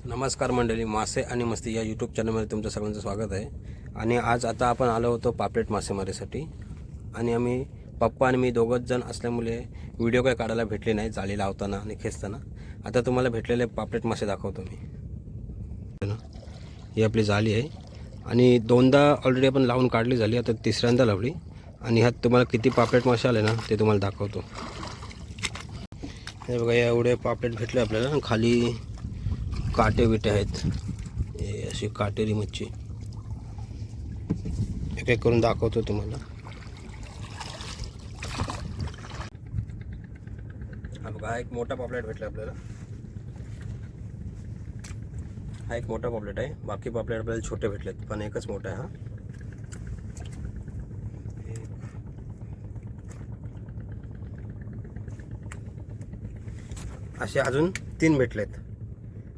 नमस्कार मंडळी, मासे आणि मस्ती या यूट्यूब चॅनलमध्ये तुमचं सगळ्यांचं स्वागत आहे. आणि आज आता आपण आलो होतो पापलेट मासेमारीसाठी. आणि आम्ही पप्पा आणि मी दोघंच जण असल्यामुळे व्हिडिओ काही काढायला भेटले नाही जाळी लावताना आणि खेचताना. आता तुम्हाला भेटलेले पापलेट मासे दाखवतो मी. ही आपली जाळी आहे आणि दोनदा ऑलरेडी आपण लावून काढली झाली, आता तिसऱ्यांदा लावली. आणि ह्यात तुम्हाला किती पापलेट मासे आले ना ते तुम्हाला दाखवतो. हे बघा, एवढे पापलेट भेटले आपल्याला. खाली काटे बिटे आहेत, हे अशी काटेरी मच्छी. एक एक करून दाखवतो तुम्हाला. हा बघा, हा एक मोठा पापलेट भेटला आपल्याला. हा एक मोठा पापलेट आहे, बाकी पापलेट आपल्याला छोटे भेटलेत, पण एकच मोठा आहे. हा असे अजून 3 भेटलेत.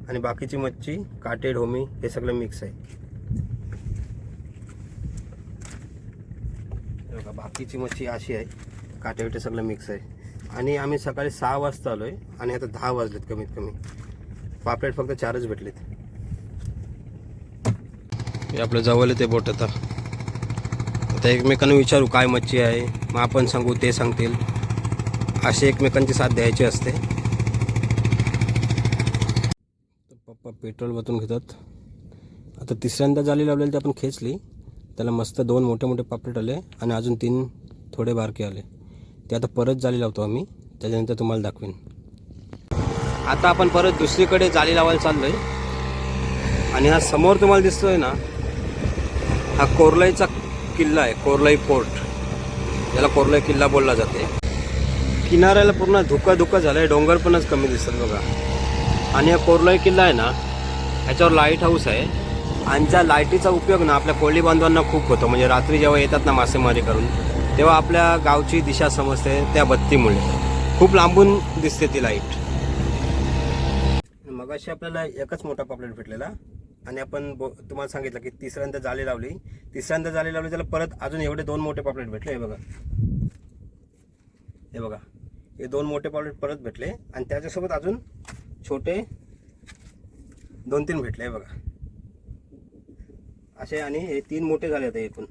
आणि बाकीची मच्छी काटे ढोमी हे सगळं मिक्स आहे. बघा, बाकीची मच्छी अशी आहे, काटे बिटे सगळं मिक्स आहे. आणि आम्ही सकाळी 6 वाजता आलोय आणि आता 10 वाजलेत कमीत कमी. पापलेट फक्त 4च भेटलेत. हे आपलं जवळ ते बोट. आता एकमेकांना विचारू काय मच्छी आहे, मग आपण सांगू ते सांगतील, असे एकमेकांची साथ द्यायची असते. पप्पा पेट्रोल वतून घेतात. आता तिसऱ्यांदा जाळी लावलेली, ते आपण खेचली, त्याला मस्त 2 मोठे मोठे पापलेट आले आणि अजून 3 थोडे बारके आले. ते आता परत जाळी लावतो आम्ही, त्याच्यानंतर तुम्हाला दाखवेन. आता आपण परत दुसरीकडे जाळी लावायला चाललोय. आणि हा समोर तुम्हाला दिसतोय ना, हा कोरलाईचा किल्ला आहे, कोरलाई फोर्ट, ज्याला कोरलाई किल्ला बोलला जाते. किनाऱ्याला पूर्ण धुकं झालंय, डोंगर पणच कमी दिसतात बघा. आणि हा कोरलाई किल्ला आहे ना, ह्याच्यावर लाईट हाऊस आहे. आणि त्या लाईटीचा उपयोग ना आपल्या कोळी बांधवांना खूप होतो. म्हणजे रात्री जेव्हा येतात ना मासेमारी करून, तेव्हा आपल्या गावची दिशा समजते त्या बत्तीमुळे. खूप लांबून दिसते ती लाईट. मगाशी आपल्याला एकच मोठा पापलेट भेटलेला आणि आपण तुम्हाला सांगितलं की तिसऱ्यांदा जाळी लावली. त्याला परत अजून एवढे 2 मोठे पापलेट भेटले. हे बघा, हे 2 मोठे पापलेट परत भेटले आणि त्याच्यासोबत अजून छोटे 2-3 भेटले. हे बघा असे. आणि हे 3 मोठे झाले आता एकूण.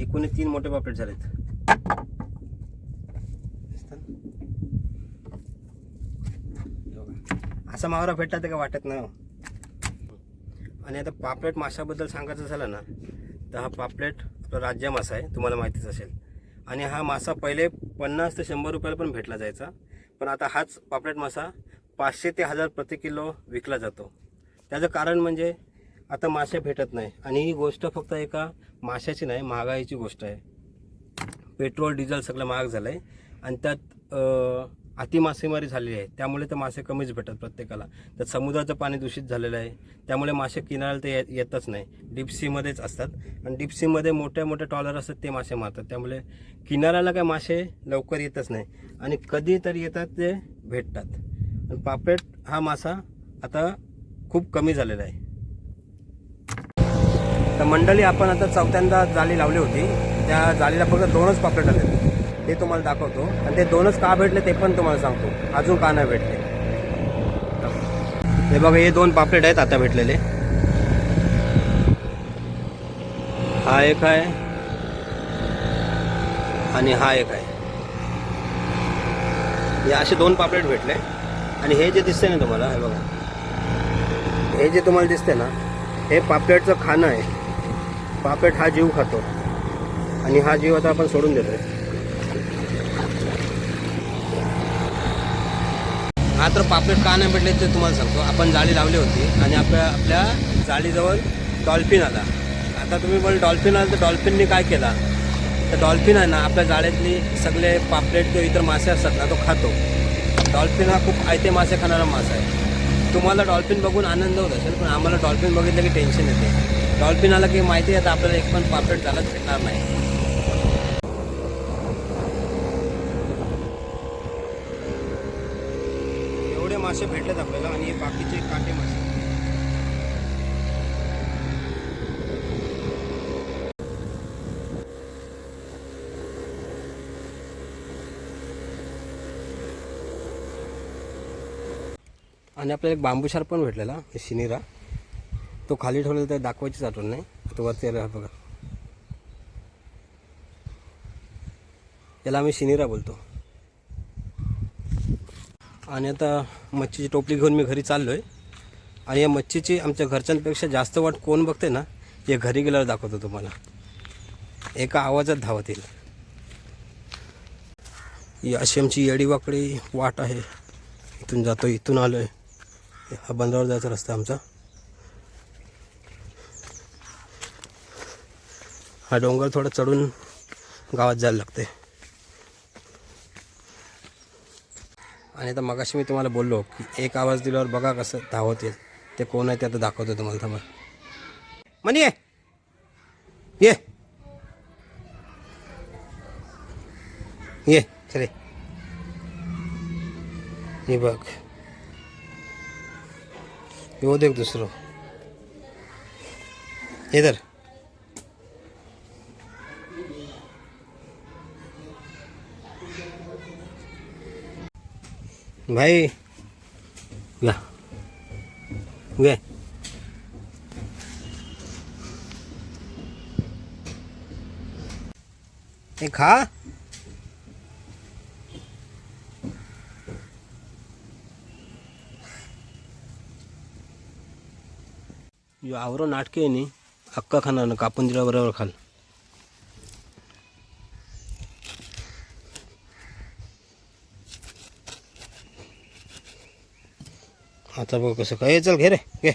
एकूण 3 मोठे पापलेट झालेत. असा मावरा भेटला तर काय वाटत नाही. आणि आता पापलेट माशाबद्दल सांगायचं झालं ना, तर हा पापलेट आपला राज्य मासा आहे, तुम्हाला माहितीच असेल. आणि हा मासा पहिले 50 ते 100 रुपयाला पण भेटला जायचा, पण आता हाच पापलेट मासा 500 ते 1000 प्रति किलो विकला जातो. त्याचं कारण म्हणजे आता मासे भेटत नाही. आणि ही गोष्ट फक्त एका माशाची नाही, महागाईची गोष्ट आहे. पेट्रोल डिझेल सगळं महाग झालं आहे आणि त्यात अति मासेमारी झालेली आहे, त्यामुळे तर मासे कमीच भेटतात प्रत्येकाला. तर समुद्राचं पाणी दूषित झालेलं आहे, त्यामुळे मासे किनाऱ्याला तर येतच नाही, डीपसीमध्येच असतात. आणि डीपसीमध्ये मोठे मोठे ट्रॉलर असतात, ते मासे मारतात. त्यामुळे किनाऱ्याला काय मासे लवकर येतच नाही आणि कधीतरी येतात ते भेटतात. आणि पापलेट हा मासा आता खूप कमी झालेला आहे. तर मंडळी, आपण आता 4थ्यांदा जाळी लावली होती. त्या जाळीला फक्त 2च पापलेट आले, ते तुम्हाला दाखवतो. आणि ते 2च का भेटले ते पण तुम्हाला सांगतो, अजून का नाही भेटले. हे बघा, हे 2 पापलेट आहेत आता भेटलेले. हा एक आहे आणि हा एक आहे. हे असे 2 पापलेट भेटले. आणि हे जे दिसते ना तुम्हाला, हे बघा, हे जे तुम्हाला दिसते ना, हे पापलेटचं खाणं आहे. पापलेट हा जीव खातो आणि हा जीव आता आपण सोडून देतोय. हा तर पापलेट का नाही भेटले ते तुम्हाला सांगतो. आपण जाळी लावली होती आणि आपल्या जाळीजवळ डॉल्फिन आला. आता तुम्ही बोल डॉल्फिन आला, तर डॉल्फिनने काय केला, तर डॉल्फिन आहे ना आपल्या जाळ्यातली सगळे पापलेट किंवा इतर मासे असतात ना, तो खातो. डॉल्फिन हा खूप आयते मासे खाणारा मासा आहे. तुम्हाला डॉल्फिन बघून आनंद होत असेल, पण आम्हाला डॉल्फिन बघितलं की टेन्शन येते. डॉल्फिन आला की माहिती आहे, आपल्याला एक पण पापलेट जाळाच भेटणार नाही. एवढे मासे भेटलेत आपल्याला आणि बाकीचे काटे मासे. आणि आपल्याला एक बांबूशार पण भेटलेला शिनिरा, तो खाली ठेवलेला तर दाखवायचीच आठवण नाही. तो वरती आला बघा, याला आम्ही शिनिरा बोलतो. आणि आता मच्छीची टोपली घेऊन मी घरी चाललो आहे. आणि या मच्छीची आमच्या घरच्यांपेक्षा जास्त वाट कोण बघते ना, हे घरी गेल्यावर दाखवतो तुम्हाला. एका आवाजात धावत येईल. ही अशी आमची येडीवाकडी वाट आहे. इथून जातो, इथून आलो आहे. हा बंदरावर जायचा रस्ता आमचा. हा डोंगर थोडं चढून गावात जायला लागते. आणि आता मगाशी मी तुम्हाला बोललो की एक आवाज दिल्यावर बघा कसं धावत येईल. ते कोण आहे ते आता दाखवतो तुम्हाला. थांबा, मनी ये ये ये चले. हे बघ, येऊ दे दुसरं. इधर भाई या गे. हे खा. जो आवरो नाटके आहे नी, अक्का खाणार ना, कापून दिल्याबरोबर खाल. आता बघ कसं काय. चल घे रे, घे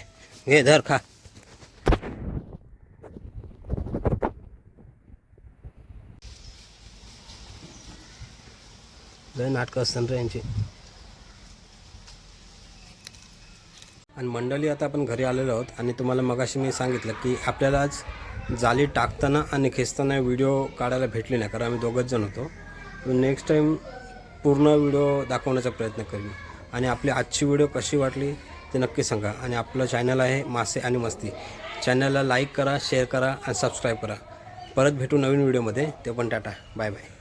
घे, धर खा. लय नाटकं असतात रे यांची. आणि मंडळी, आता आपण घरी आलेलो आहोत. आणि तुम्हाला मगाशी मी सांगितलं की आपल्याला आज जाळी टाकताना आणि खेचताना व्हिडिओ काढायला भेटले नाही, कारण आम्ही दोघंच जण होतो. नेक्स्ट टाईम पूर्ण व्हिडिओ दाखवण्याचा प्रयत्न करेन. आणि आपली आजची व्हिडिओ कशी वाटली ते नक्की सांगा. आणि आपलं चॅनल आहे मासे आणि मस्ती. चॅनलला लाईक करा, शेअर करा आणि सबस्क्राईब करा. परत भेटू नवीन व्हिडिओमध्ये. ते पण टाटा, बाय बाय.